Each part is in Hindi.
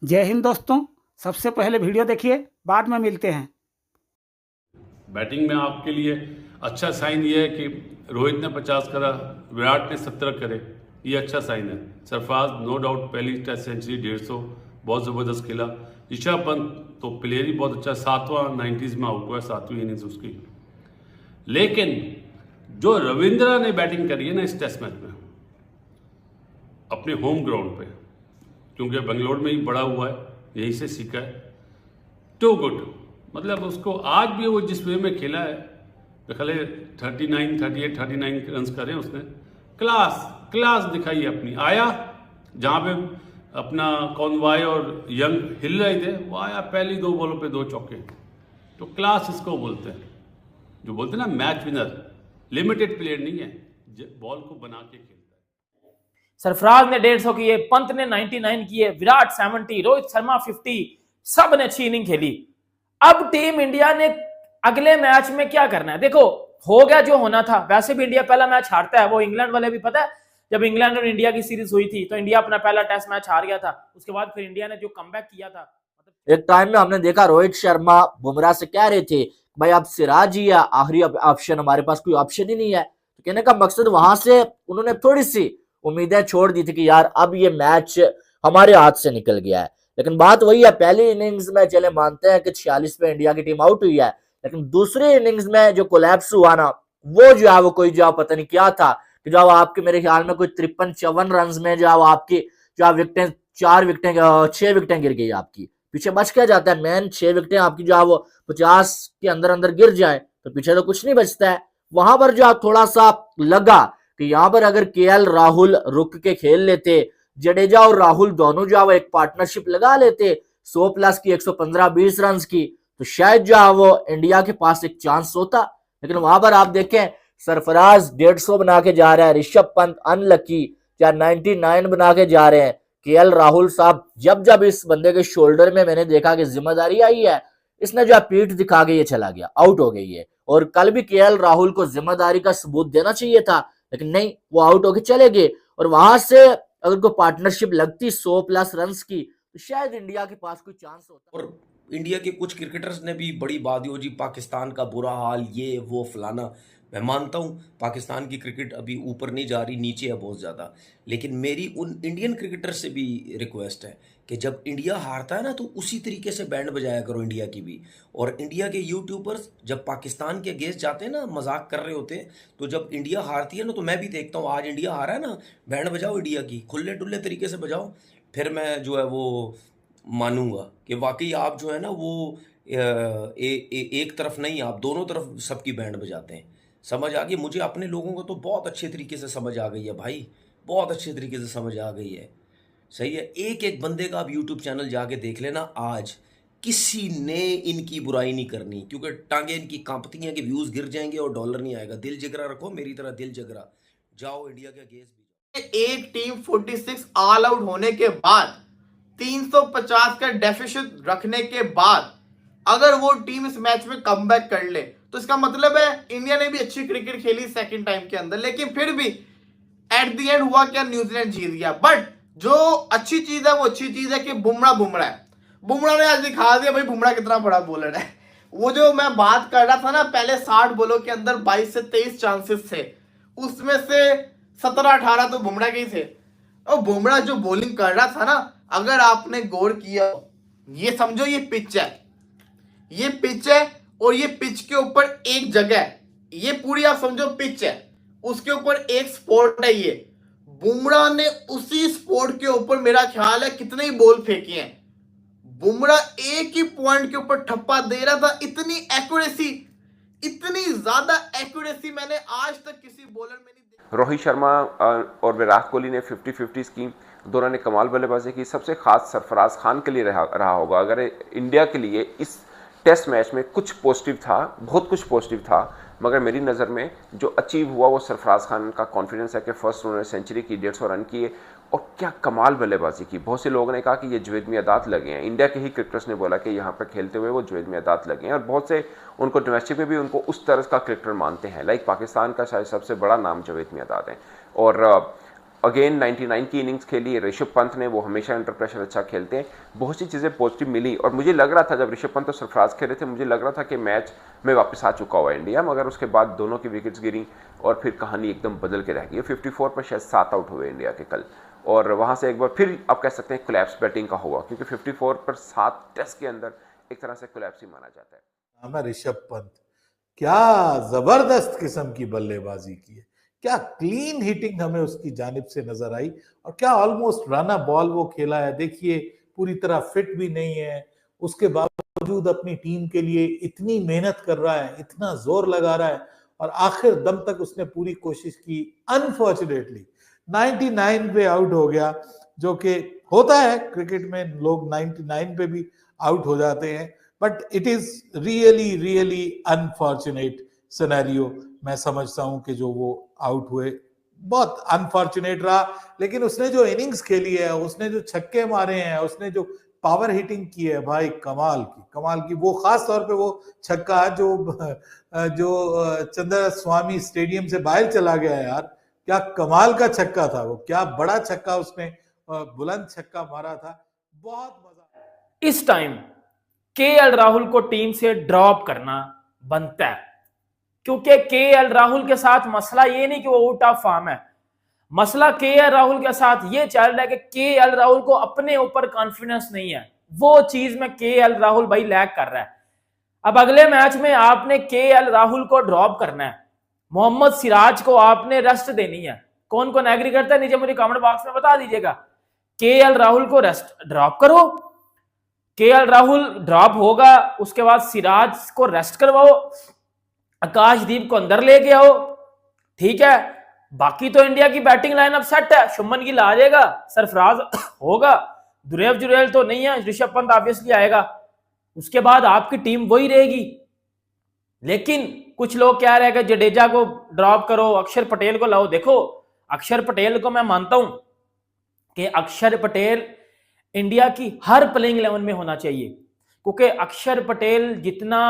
जय हिंद दोस्तों, सबसे पहले वीडियो देखिए, बाद में मिलते हैं। बैटिंग में आपके लिए अच्छा साइन ये है कि रोहित ने 50 करा, विराट ने 70 करे, ये अच्छा साइन है। सरफराज नो डाउट पहली टेस्ट सेंचुरी 150 बहुत ज़बरदस्त खेला। ऋषभ पंत तो प्लेयर ही बहुत अच्छा, 7वां 90s में आउट हुआ है, 7वीं इनिंग्स उसकी। लेकिन जो रविंद्रा ने बैटिंग करी है ना इस टेस्ट मैच में अपने होम ग्राउंड पे, क्योंकि बेंगलोर में ही बड़ा हुआ है, यहीं से सीखा है, टू गुड। मतलब उसको आज भी वो जिस वे में खेला है, तो खले 39, 38, 39 रन करे उसने, क्लास दिखाई है अपनी। आया जहाँ पे अपना कॉनवाय और यंग हिल रहे थे, वो आया पहली 2 बॉलों पे 2 चौके। तो क्लास इसको बोलते हैं, जो बोलते हैं ना मैच विनर। लिमिटेड प्लेयर नहीं है, बॉल को बना के खेलता है। सरफराज ने 150 किए, पंत ने 99 किए, विराट 70, रोहित शर्मा 50, सब ने अच्छी इनिंग खेली। अब टीम इंडिया ने अगले मैच में क्या करना है? देखो, हो गया जो होना था। वैसे भी इंडिया पहला मैच हारता है, वो इंग्लैंड वाले भी पता है। जब इंग्लैंड और इंडिया की सीरीज हुई थी तो इंडिया अपना पहला टेस्ट मैच हार गया था। उसके बाद फिर इंडिया ने जो कमबैक किया था, एक टाइम में हमने देखा रोहित शर्मा बुमराह से कह रहे थे भाई आप सिराज ही या आखिरी ऑप्शन, हमारे पास कोई ऑप्शन ही नहीं है। तो कहने का मकसद वहां से उन्होंने थोड़ी सी उम्मीदें छोड़ दी थी कि यार अब ये मैच हमारे हाथ से निकल गया है। लेकिन बात वही है, पहली इनिंग्स में चले मानते हैं कि 46 पे इंडिया की टीम आउट हुई है, लेकिन दूसरी इनिंग्स में जो कोलैप्स हुआ ना, वो जो है वो कोई जो पता नहीं क्या था कि जो आपके मेरे ख्याल में कोई 53-54 रन में जो आपकी जो विकेटें 4 विकेटें 6 विकेटें गिर गई आपकी। पीछे बच क्या जाता है? मैन 6 विकेटें आपकी जो है वो 50 के अंदर अंदर गिर जाए तो पीछे तो कुछ नहीं बचता है। वहां पर जो थोड़ा सा लगा कि यहाँ पर अगर केएल राहुल रुक के खेल लेते, जडेजा और राहुल दोनों जो है एक पार्टनरशिप लगा लेते 100 प्लस की 115-20 रन की, तो शायद जो है वो इंडिया के पास एक चांस होता। लेकिन वहां पर आप देखें, सरफराज 150 बना के जा रहा है, ऋषभ पंत अनलकी 99 बना के जा रहे हैं। केएल राहुल साहब जब इस बंदे के शोल्डर में मैंने देखा कि जिम्मेदारी आई है, इसने जो पीठ दिखा के ये चला गया, आउट हो गई है। और कल भी केएल राहुल को जिम्मेदारी का सबूत देना चाहिए था, लेकिन नहीं, वो आउट होके चले गए। और वहां से अगर कोई पार्टनरशिप लगती 100 प्लस रन की, तो शायद इंडिया के पास कोई चांस होता। और इंडिया के कुछ क्रिकेटर्स ने भी बड़ी बात हो जी, पाकिस्तान का बुरा हाल, ये वो फलाना। मैं मानता हूँ पाकिस्तान की क्रिकेट अभी ऊपर नहीं जा रही, नीचे है बहुत ज़्यादा। लेकिन मेरी उन इंडियन क्रिकेटर से भी रिक्वेस्ट है कि जब इंडिया हारता है ना, तो उसी तरीके से बैंड बजाया करो इंडिया की भी। और इंडिया के यूट्यूबर्स जब पाकिस्तान के अगेंस्ट जाते हैं ना, मजाक कर रहे होते हैं, तो जब इंडिया हारती है ना, तो मैं भी देखता हूँ आज इंडिया हारा है ना, बैंड बजाओ इंडिया की, खुले डुल्ले तरीके से बजाओ। फिर मैं जो है वो मानूंगा कि वाकई आप जो है ना वो एक तरफ नहीं, आप दोनों तरफ सबकी बैंड बजाते हैं। समझ आ गई मुझे, अपने लोगों को तो बहुत अच्छे तरीके से समझ आ गई है भाई, बहुत अच्छे तरीके से समझ आ गई है। सही है, एक एक बंदे का आप यूट्यूब चैनल जाके देख लेना, आज किसी ने इनकी बुराई नहीं करनी, क्योंकि टांगे इनकी कांपती हैं कि व्यूज गिर जाएंगे और डॉलर नहीं आएगा। दिल जिगरा रखो, मेरी तरह दिल जिगरा, जाओ इंडिया के अगेंस्ट भी। एक टीम 46 ऑल आउट होने के बाद, 350 का डेफिसिट रखने के बाद अगर वो टीम इस मैच में कमबैक कर ले, तो इसका मतलब है इंडिया ने भी अच्छी क्रिकेट खेली सेकंड टाइम के अंदर। लेकिन फिर भी एट द एंड हुआ क्या, न्यूजीलैंड जीत गया। बट जो अच्छी चीज है वो अच्छी चीज है कि बुमराह है। बुमराह ने आज दिखा दिया भाई बुमराह कितना बड़ा बॉलर है। वो जो मैं बात कर रहा था ना, पहले 60 बॉलों के अंदर 22 से 23 चांसेस थे, उसमें से 17-18 तो बुमराह के ही थे। और बुमराह जो बॉलिंग कर रहा था ना, अगर आपने गौर किया, ये समझो ये पिच है, ये पिच है, और ये पिच के ऊपर एक जगह है, ये पूरी आप समझो पिच है, उसके ऊपर एक स्पॉट है। ये बुमराह ने उसी स्पॉट के ऊपर मेरा ख्याल है कितने ही बॉल फेंके हैं। बुमराह एक ही पॉइंट के ऊपर ठप्पा दे रहा था। इतनी एक्यूरेसी, इतनी ज्यादा एक्यूरेसी मैंने आज तक किसी बॉलर में नहीं देखी। रोहित शर्मा और विराट कोहली ने 50-50 की, दोनों ने कमाल बल्लेबाजी की। सबसे खास सरफराज खान के लिए रहा होगा। अगर इंडिया के लिए इस टेस्ट मैच में कुछ पॉजिटिव था, बहुत कुछ पॉजिटिव था, मगर मेरी नज़र में जो अचीव हुआ वो सरफराज खान का कॉन्फिडेंस है कि फर्स्ट उन्होंने सेंचुरी की, 150 रन किए और क्या कमाल बल्लेबाजी की। बहुत से लोगों ने कहा कि ये जुवेद मियादाद लगे हैं, इंडिया के ही क्रिकेटर्स ने बोला कि यहाँ पर खेलते हुए वो जुवेद मियादाद लगे हैं, और बहुत से उनको डोमेस्टिक में भी उनको उस तरह का क्रिकेटर मानते हैं। लाइक पाकिस्तान का शायद सबसे बड़ा नाम जुवेद मियादाद है। और अगेन 99 की इनिंग्स खेली ऋषभ पंत ने, वो हमेशा अंडर प्रेशर अच्छा खेलते हैं। बहुत सी चीज़ें पॉजिटिव मिली और मुझे लग रहा था जब ऋषभ पंत और सरफराज खेल रहे थे, मुझे लग रहा था कि मैच में वापस आ चुका हुआ इंडिया, मगर उसके बाद दोनों की विकेट्स गिरी और फिर कहानी एकदम बदल के रह गई। 54 पर शायद 7 आउट हुए इंडिया के कल, और वहाँ से एक बार फिर आप कह सकते हैं कोलैप्स बैटिंग का हुआ, क्योंकि 54 पर 7 टेस्ट के अंदर एक तरह से कोलैप्स ही माना जाता है। हमें ऋषभ पंत क्या जबरदस्त किस्म की बल्लेबाजी की है, क्या क्लीन हिटिंग हमें उसकी जानिब से नजर आई, और क्या ऑलमोस्ट रन बॉल वो खेला है। देखिए पूरी तरह फिट भी नहीं है, उसके बावजूद अपनी टीम के लिए इतनी मेहनत कर रहा है, इतना जोर लगा रहा है, और आखिर दम तक उसने पूरी कोशिश की। अनफॉर्चुनेटली 99 पे आउट हो गया, जो कि होता है क्रिकेट में, लोग 99 पे भी आउट हो जाते हैं, but it is really really unfortunate scenario. मैं समझता हूं कि जो वो आउट हुए बहुत अनफॉर्चुनेट रहा, लेकिन उसने जो इनिंग्स खेली है, उसने जो छक्के मारे हैं, उसने जो पावर हिटिंग की है भाई, कमाल की। वो खास तौर पे वो छक्का जो चंद्र स्वामी स्टेडियम से बाहर चला गया है यार, क्या कमाल का छक्का था वो, क्या बड़ा छक्का उसने बुलंद छक्का मारा था, बहुत मजा। इस टाइम केएल राहुल को टीम से ड्रॉप करना बनता है, क्योंकि केएल राहुल के साथ मसला ये नहीं कि वो आउट ऑफ फॉर्म है, मसला केएल राहुल के साथ ये चल रहा है कि केएल राहुल को अपने ऊपर कॉन्फिडेंस नहीं है। वो चीज में केएल राहुल भाई लैग कर रहा है। अब अगले मैच में आपने केएल राहुल को ड्रॉप करना है, मोहम्मद सिराज को आपने रेस्ट देनी है। कौन कौन एग्री करता है नीचे मुझे कमेंट बॉक्स में बता दीजिएगा। केएल राहुल को रेस्ट ड्रॉप करो, केएल राहुल ड्रॉप होगा, उसके बाद सिराज को रेस्ट करवाओ, आकाशदीप को अंदर लेके आओ, ठीक है। बाकी तो इंडिया की बैटिंग लाइनअप सेट है, शुभमन गिल आ जाएगा, सरफराज होगा, दुरेव जुरेल तो नहीं है, ऋषभ पंत ऑब्वियसली आएगा, उसके बाद आपकी टीम वही रहेगी। लेकिन कुछ लोग कह रहे हैं कि जडेजा को ड्रॉप करो, अक्षर पटेल को लाओ। देखो अक्षर पटेल को मैं मानता हूं कि अक्षर पटेल इंडिया की हर प्लेइंग 11 में होना चाहिए, क्योंकि अक्षर पटेल जितना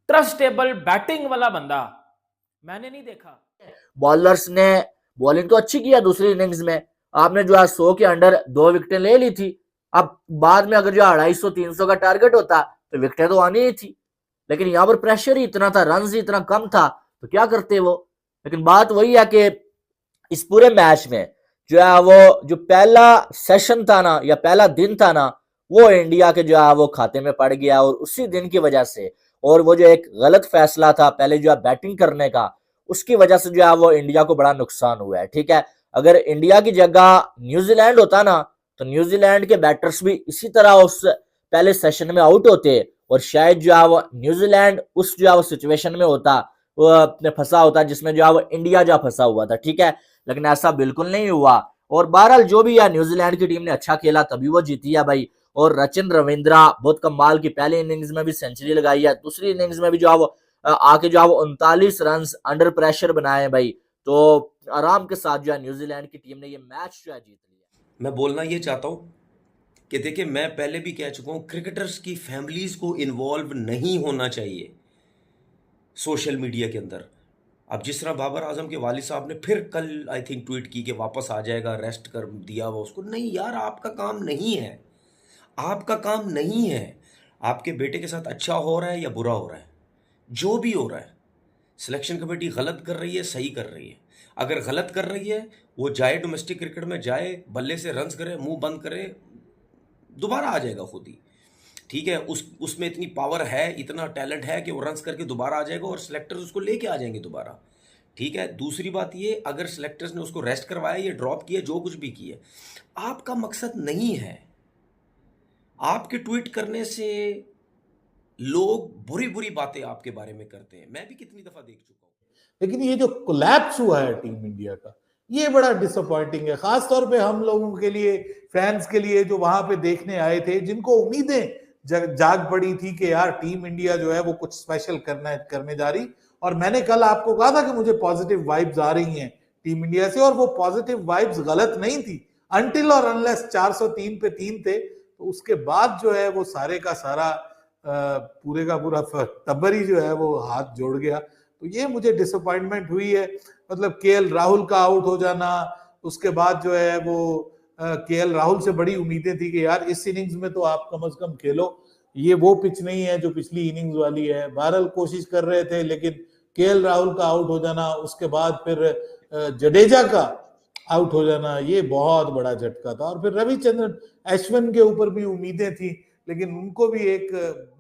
ट्रस्टेबल बैटिंग वाला बंदा मैंने नहीं देखा। बॉलर्स ने बॉलिंग तो अच्छी किया दूसरी इनिंग्स में, आपने जो आज 100 के अंडर 2 विकेटें ले ली थी। अब बाद में अगर जो 250-300 का टारगेट होता तो विकेटें तो आनी ही थी, लेकिन यहाँ पर प्रेशर ही इतना था, रन ही इतना कम था, तो क्या करते वो। लेकिन बात वही है कि इस पूरे मैच में जो है वो जो पहला सेशन था ना, या पहला दिन था ना, वो इंडिया के जो है वो खाते में पड़ गया, और उसी दिन की वजह से, और वो जो एक गलत फैसला था पहले जो है बैटिंग करने का, उसकी वजह से जो है वो इंडिया को बड़ा नुकसान हुआ है, ठीक है। अगर इंडिया की जगह न्यूजीलैंड होता ना, तो न्यूजीलैंड के बैटर्स भी इसी तरह उस पहले सेशन में आउट होते, और शायद जो है वो न्यूजीलैंड उस जो है वो सिचुएशन में होता, वो अपने फंसा होता जिसमें जो है वो इंडिया जो फंसा हुआ था, ठीक है। लेकिन ऐसा बिल्कुल नहीं हुआ, और बहरहाल जो भी है न्यूजीलैंड की टीम ने अच्छा खेला तभी वो जीती है भाई। और रचिन रविंद्रा बहुत कमाल की पहली इनिंग्स में भी सेंचुरी लगाई है, दूसरी इनिंग्स में भी जो है वो आके जो है वो 39 रन अंडर प्रेशर बनाए भाई, तो आराम के साथ जो है न्यूजीलैंड की टीम ने ये मैच जो है जीत लिया। मैं बोलना ये चाहता हूं कि देखिए, मैं पहले भी कह चुका हूं, क्रिकेटर्स की फैमिलीज को इन्वॉल्व नहीं होना चाहिए सोशल मीडिया के अंदर। अब जिस तरह बाबर आजम के वालिद साहब ने फिर कल आई थिंक ट्वीट की कि वापस आ जाएगा, रेस्ट कर दिया हुआ उसको, नहीं यार, आपका काम नहीं है, आपका काम नहीं है। आपके बेटे के साथ अच्छा हो रहा है या बुरा हो रहा है, जो भी हो रहा है, सिलेक्शन कमेटी गलत कर रही है, सही कर रही है। अगर गलत कर रही है, वो जाए डोमेस्टिक क्रिकेट में जाए, बल्ले से रन्स करे, मुंह बंद करे, दोबारा आ जाएगा खुद ही, ठीक है। उसमें इतनी पावर है, इतना टैलेंट है कि वो रन्स करके दोबारा आ जाएगा, और सिलेक्टर्स उसको लेके आ जाएंगे दोबारा, ठीक है। दूसरी बात ये, अगर सिलेक्टर्स ने उसको रेस्ट करवाया या ड्रॉप किया, जो कुछ भी किया, आपका मकसद नहीं है। आपके ट्वीट करने से लोग बुरी बुरी बातें आपके बारे में करते हैं, मैं भी कितनी दफा देख चुका हूं। लेकिन ये जो कोलैप्स हुआ है टीम इंडिया का, ये बड़ा डिसअपॉइंटिंग है, खासतौर पे हम लोगों के लिए, फैंस के लिए, जो वहां पे देखने आए थे, जिनको उम्मीदें जाग पड़ी थी कि यार टीम इंडिया जो है वो कुछ स्पेशल करने जा रही। और मैंने कल आपको कहा था कि मुझे पॉजिटिव वाइब्स आ रही हैं टीम इंडिया से, और वो पॉजिटिव वाइब्स गलत नहीं थी, अनटिल और अनलेस 403 पे 3 थे, तो उसके बाद जो है वो सारे का सारा पूरे का पूरा टब्बर ही जो है वो हाथ जोड़ गया। तो ये मुझे डिसअपॉइंटमेंट हुई है। मतलब केएल राहुल का आउट हो जाना, उसके बाद जो है वो केएल राहुल से बड़ी उम्मीदें थी कि यार इस इनिंग्स में तो आप कम से कम खेलो, ये वो पिच नहीं है जो पिछली इनिंग्स वाली है। बहरहाल कोशिश कर रहे थे, लेकिन केएल राहुल का आउट हो जाना, उसके बाद फिर जडेजा का आउट हो जाना, ये बहुत बड़ा झटका था। और फिर रविचंद्रन अश्विन के ऊपर भी उम्मीदें थी, लेकिन उनको भी एक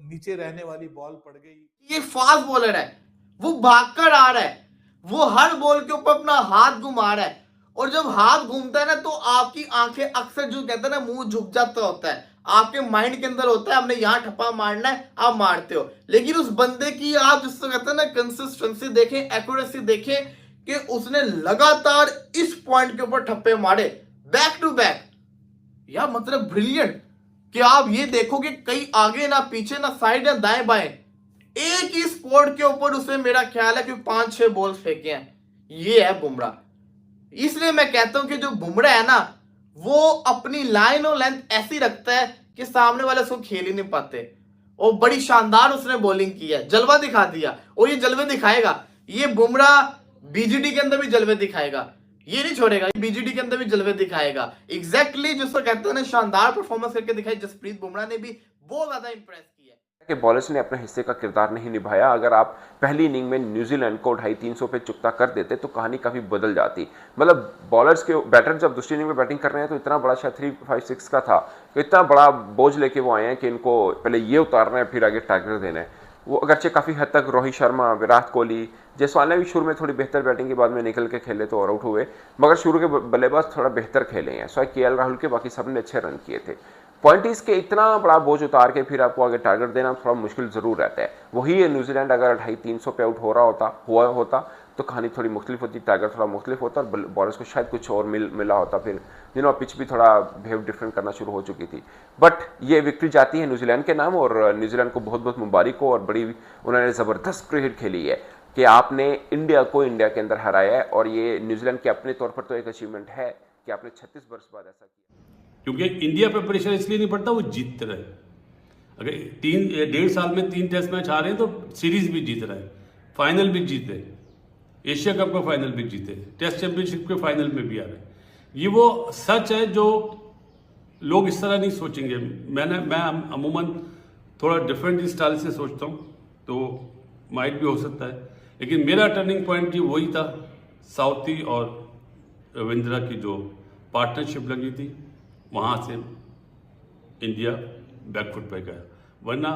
नीचे रहने वाली बॉल पड़ गई। ये फास्ट बॉलर है, वो भागकर आ रहा है, वो हर बॉल के ऊपर अपना हाथ घुमा रहा है, और जब हाथ घूमता है ना तो आपकी आंखें अक्सर जो कहते हैं ना मुंह झुक जाता होता है, आपके माइंड के अंदर होता है हमने यहाँ ठप्पा मारना है, आप मारते हो। लेकिन उस बंदे की आप जिसको कहते हैं ना कंसिस्टेंसी देखें, एक्यूरेसी देखें कि उसने लगातार इस पॉइंट के ऊपर ठप्पे मारे बैक टू बैक। या मतलब ब्रिलियंट कि आप ये देखो कि कहीं आगे ना पीछे ना साइड ना दाएं बाएं, एक ही स्पॉट के ऊपर उसने मेरा ख्याल है कि 5-6 बॉल्स फेंके हैं। ये है बुमराह। इसलिए मैं कहता हूं कि जो बुमराह है ना वो अपनी लाइन और लेंथ ऐसी रखता है कि सामने वाले उसको खेल ही नहीं पाते। और बड़ी शानदार उसने बॉलिंग की है, जलवा दिखा दिया, और ये जलवे दिखाएगा। ये बुमराह बीजीडी के अंदर भी जलवे दिखाएगा, ये नहीं छोड़ेगा, बीजीडी के अंदर भी जलवे दिखाएगा। एग्जैक्टली जिसको कहते हैं ना शानदार परफॉर्मेंस करके दिखाई। जसप्रीत बुमराह ने भी बहुत ज्यादा इंप्रेस किया कि बॉलर्स ने अपने हिस्से का किरदार नहीं निभाया। अगर आप पहली इनिंग में न्यूजीलैंड को 250-300 पे चुकता कर देते तो कहानी काफ़ी बदल जाती। मतलब बॉलर्स के बैटर जब दूसरी इनिंग में बैटिंग कर रहे हैं तो इतना बड़ा शायद 3-5-6 का था, तो इतना बड़ा बोझ लेके वो आए हैं कि इनको पहले ये उतारना है फिर आगे टारगेट देना है। वो अगरचे काफ़ी हद तक रोहित शर्मा, विराट कोहली, जायसवाल ने भी शुरू में थोड़ी बेहतर बैटिंग के बाद में निकल के खेले तो और आउट हुए, मगर शुरू के बल्लेबाज थोड़ा बेहतर खेले हैं। सो केएल राहुल के बाकी सब ने अच्छे रन किए थे। पॉइंट इसके इतना बड़ा बोझ उतार के फिर आपको आगे टारगेट देना थोड़ा मुश्किल जरूर रहता है। वही न्यूजीलैंड अगर 250-300 पे आउट हो रहा होता तो कहानी थोड़ी मुख्तलिफ होती, टारगेट थोड़ा मुख्तलिफ होता और बॉलर्स को शायद कुछ और मिला होता। फिर पिच भी थोड़ा बिहेव डिफरेंट करना शुरू हो चुकी थी। बट ये विक्ट्री जाती है न्यूजीलैंड के नाम, और न्यूजीलैंड को बहुत बहुत मुबारक हो। और बड़ी उन्होंने ज़बरदस्त क्रिकेट खेली है कि आपने इंडिया को इंडिया के अंदर हराया है, और ये न्यूजीलैंड के अपने तौर पर तो एक अचीवमेंट है कि आपने 36 वर्ष बाद ऐसा किया। क्योंकि इंडिया पे प्रेशर इसलिए नहीं पड़ता, वो जीतते रहे। अगर 1.5 साल में 3 टेस्ट मैच हारे तो सीरीज भी जीत रहे, फाइनल भी जीते, एशिया कप का फाइनल भी जीते, टेस्ट चैंपियनशिप के फाइनल में भी आ रहे। ये वो सच है जो लोग इस तरह नहीं सोचेंगे। मैं अमूमन थोड़ा डिफरेंट स्टाइल से सोचता हूँ, तो माइट भी हो सकता है, लेकिन मेरा टर्निंग पॉइंट वही था। साउथी और रविंद्रा की जो पार्टनरशिप लगी थी, वहाँ से इंडिया बैकफुट पे गया, वरना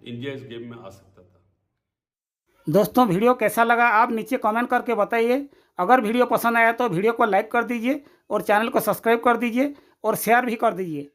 इंडिया इस गेम में आ सकता था। दोस्तों वीडियो कैसा लगा आप नीचे कमेंट करके बताइए। अगर वीडियो पसंद आया तो वीडियो को लाइक कर दीजिए और चैनल को सब्सक्राइब कर दीजिए और शेयर भी कर दीजिए।